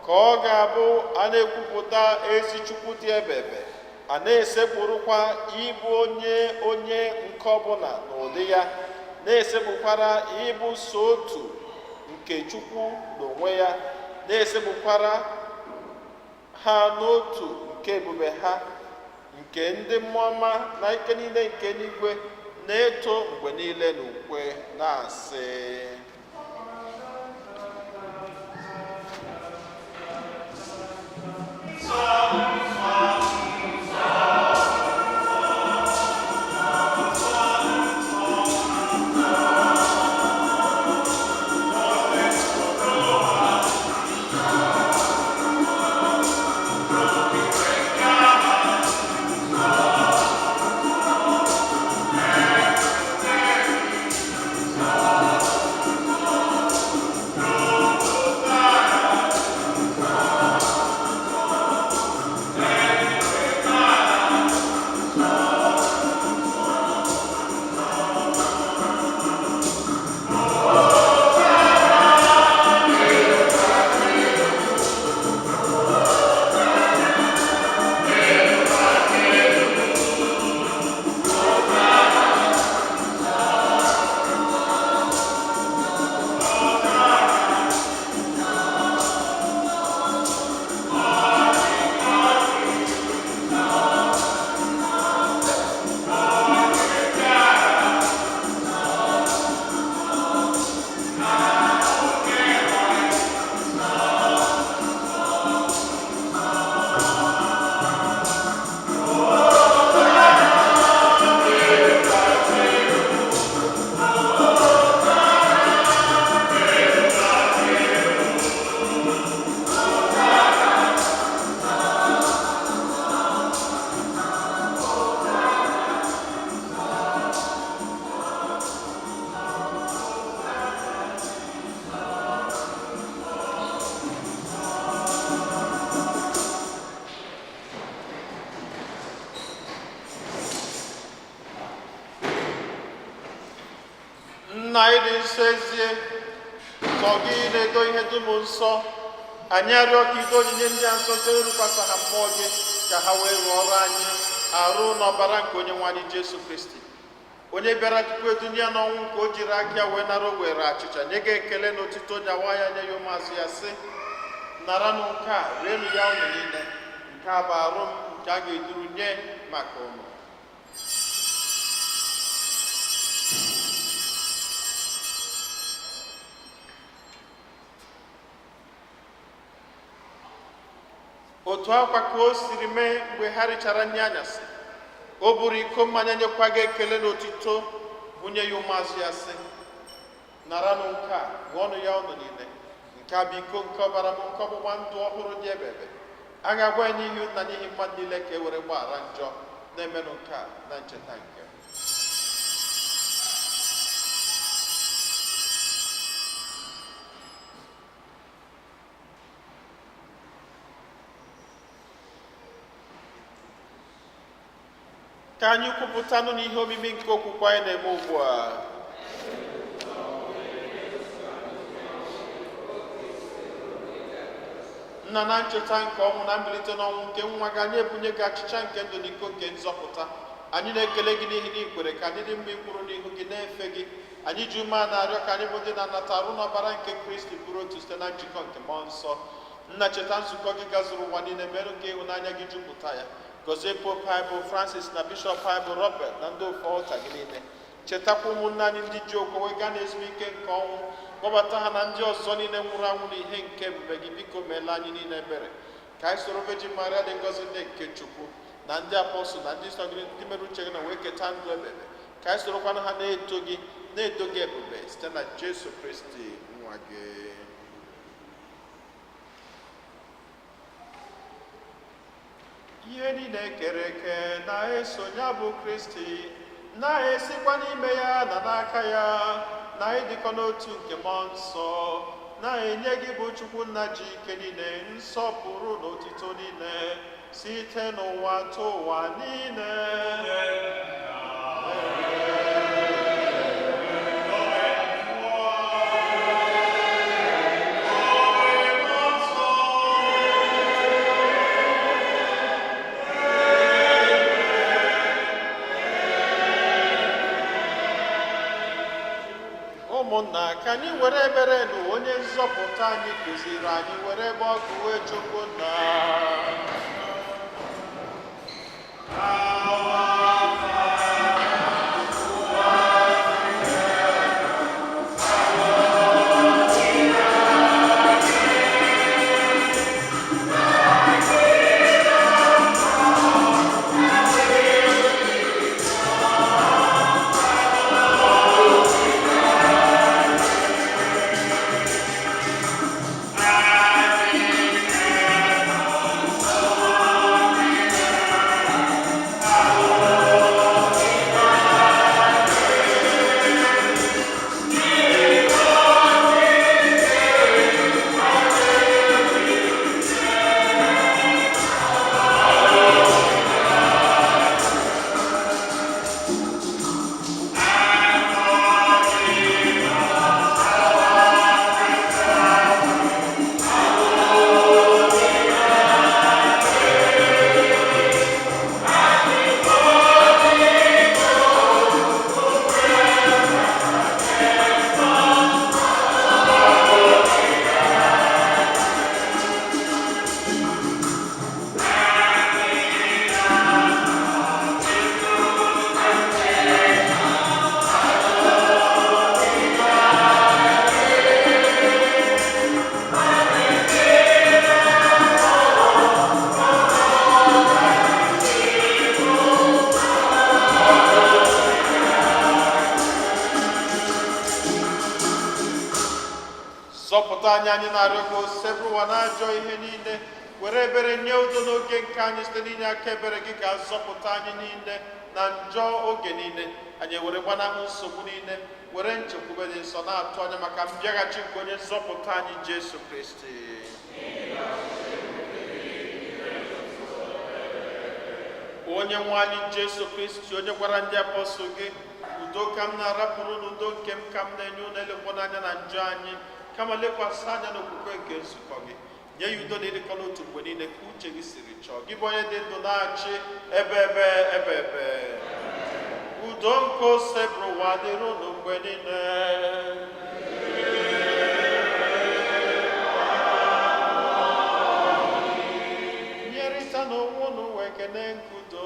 ka ọ ga-abụ a na-ekwupụta ezi Chukwu dị ebebe, a na-esekpụrụkwa ịbụ onye nke ọbụla n'ụdị ya, na-esekpụkwara ịbụ so otu nke Chukwu n'onwe ya, na-esekpụkwara ha n'otu nke ebube ha, nke ndị mmụọ ọma na ike niile nke n'igwe na-eto mgbe niile n'ukwe na-asị: Nna anyị dị nsọ ezie, sọ gị na-edo ihe dum nsọ. Anyị arịọ ka ido onyinye ndị a nsọ site n'ịrụkwasị ha mmụọ gị, ka ha wee rụọ ọrụ anyị arụ n'ọbara nke onye nwe anyị Jesu Kristi, onye bịara tupu edunya n'ọnwụ, nke o jiri aka ya wee nara were achịcha nye gị ekele na otito nyawa ya nye ya ụmụazụ ya, sị: naranụ nke a, rienụ ya unu niile, nke a bụ arụ m nke a ga-eduru nye maka unu. Otu akwa ka o siri mee mgbe ha richara nri anyasị, o buru iko mmanya nyekwa gị ekele na otito, bunye ya ụmụazụ ya, sị: naranụ nke a, ṅụọnụ ya unu niile, nke a bụ iko nke ọbara m, nke ọgbụgba ndụ ọhụrụ dị ebebe. A ga-agba ya n'ihi nna n'ihi mmadụ niile, ka e were gbaghara njọ, na-emenụ nke a na ncheta nke m. Ka anyị kwupụtanụ n'ihe omimi nke okwukwe anyị na-eme ugbu a. Nna, na ncheta nke ọnwụ na mbilite n'ọnwụ nke nwa gị, anyị ebunye gị achịcha nke ndụ na iko nke nzọpụta. Anyị na-ekele gị n'ihi na ikwere ka anyị dị mma ikwuru n'ihu gị na-efe gị. Anyị ji ume a na-arịọ ka anyị bụ ndị na-anata arụ n'ọbara nke Kristi bụrụ otu site na njikọ nke mmụọ nsọ. Nna, cheta nzukọ gị gazuru ụwa niile, merụ ka ịhụnanya gị jupụta ya. Gọzie Pope anyị bụ Francis na Bishọp anyị bụ Robert na ndị ofe ọlta gị niile. chetakwa ụmụnne anyị ndị ji okwe wee gaa n'ezumike nke ọnwụ, kpọbata ha na ndị ọzọ niile nwụrụ anwụ n'ihe nke ebube gị. Biko meela anyị niile ebere, ka anyị soro Virgin Maria dị ngọzi ndị nke Chukwu na ndị apọstụl na ndị sọgịrị ndị mere uche gị na wee keta ndụ ebebe. Ka anyị sorokwana ha na-eto gị ebube site na Jesu Kristi nwa gị. Ihe niile kere eke na-eso ya bụ Kristi, na-esikwa n'ime ya na n'aka ya, na ịdịkọ n'otu nke mmụọ nsọ, na-enye gị bụ Chukwu nna ji ike niile, nsọpụrụ na otito niile, site n'ụwa tụ ụwa niile. Ụmụnna, ka anyị were ebere na onye nzọpụta anyị kụziri anyị were ebe ọgụ wee Chukwu nna. Zọpụta anyị na-arịọ gị osebụrụ ụwa n'ajọ ihe niile, were ebere nye udo n'oge nke anyị site n'inye aka ebere gị ka zọpụta anyị niile na njọ oge niile. Anyị were gbanahụ nsogbu niile, were nchekwube dị nsọ na-atụ anya maka mbịaghachi nke onye nzọpụta anyị Jesu Kristi. Onye nwe anyị Jesu Kristi, onye gwara ndị apọstụl gị, udo ka m na-arapụrụ n'udo nke m ka m na-enye unu, elekwa n'anya na njọ anyị, kama lekwasị anya n'okwukwe nke nzukọ gị. Nye ya udo na ịdịkọ n'otu mgbe niile ka uche gị siri chọọ. Gị bụ onye dị ndụ na-achị ebe. Udo nke osebụrụ ụwa dịrị unu mgbe niile. Nyerịta n'onwe unu wee kene nke udo.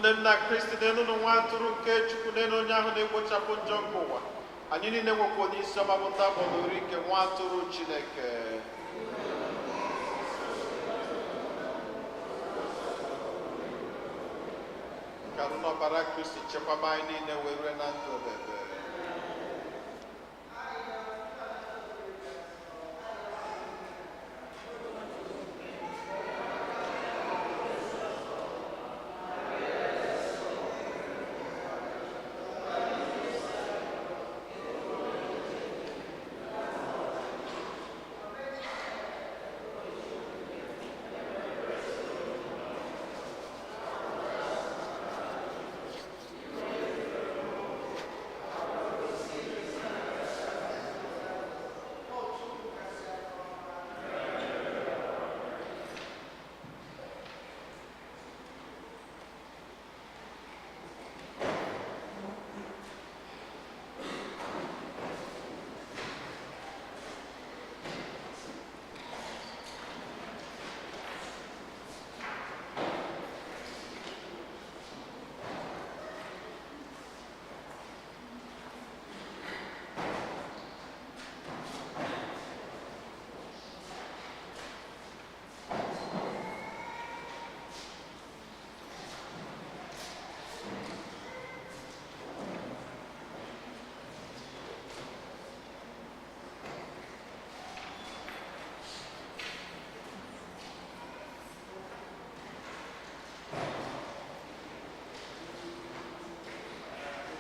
ụmụnne m na Kristi n'elu na nwa atụrụ nke Chukwu n'elu onye ahụ na-egbochapụ njọ nke ụwa. Anyị niile nwekwa onye isi ọma bụ ndị agbọghọri nke nwa atụrụ Chineke. Ka n'ọbara Kristi chekwaba anyị niile wee rue na ndụ ebebe.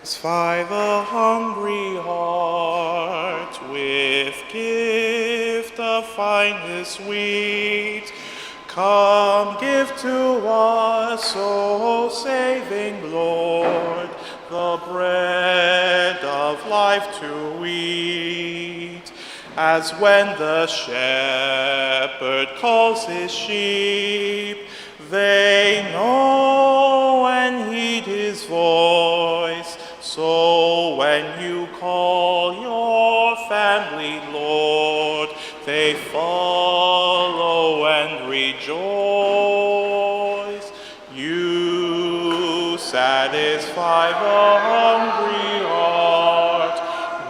Satisfy the hungry heart with gift of finest wheat. Come, give to us, O saving Lord, the bread of life to eat. As when the shepherd calls his sheep, they know and heed his voice. So when you call your family, Lord, they follow and rejoice. You satisfy the hungry heart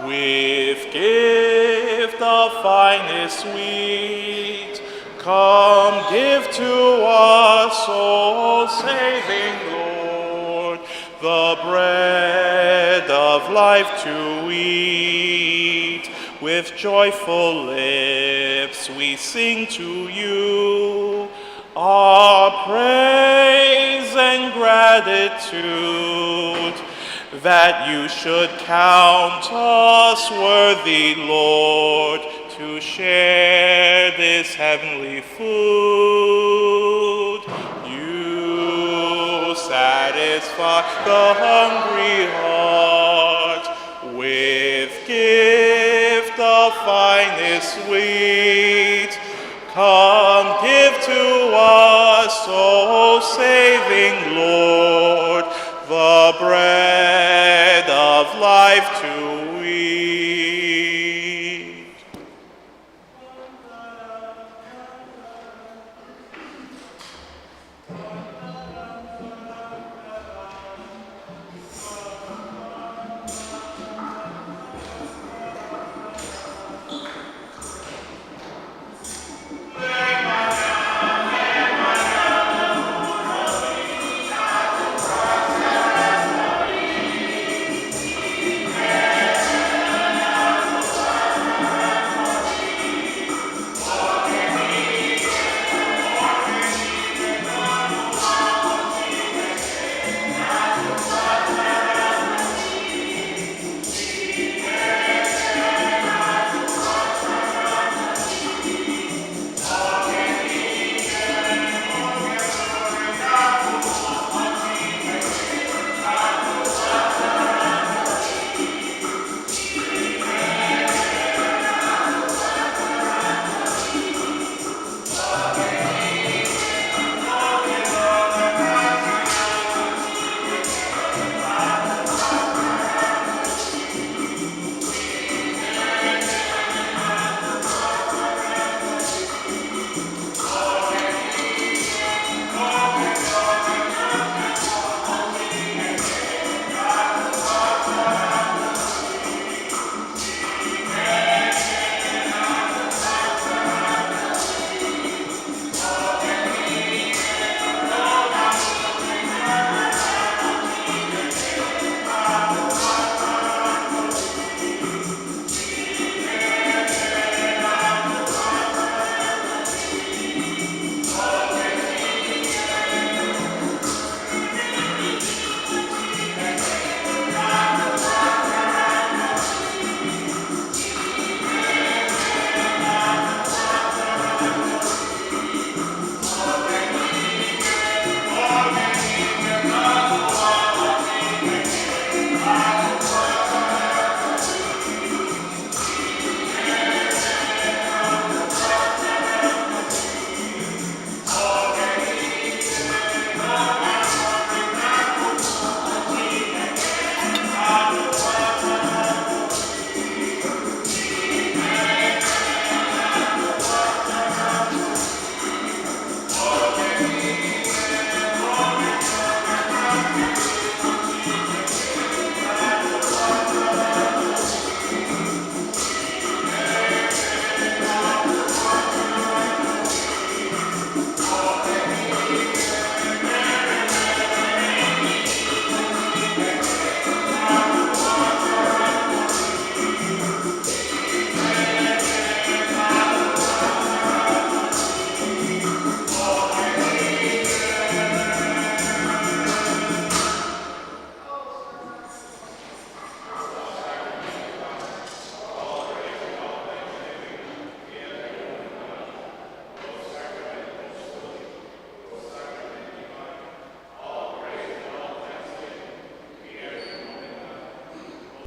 with gift of finest wheat. Come, give to us, O saving Lord, the bread of life to eat. With joyful lips we sing to you our praise and gratitude, that you should count us worthy, Lord, to share this heavenly food. You satisfy the hungry heart with gift of finest wheat. Come, give to us, O saving Lord, the bread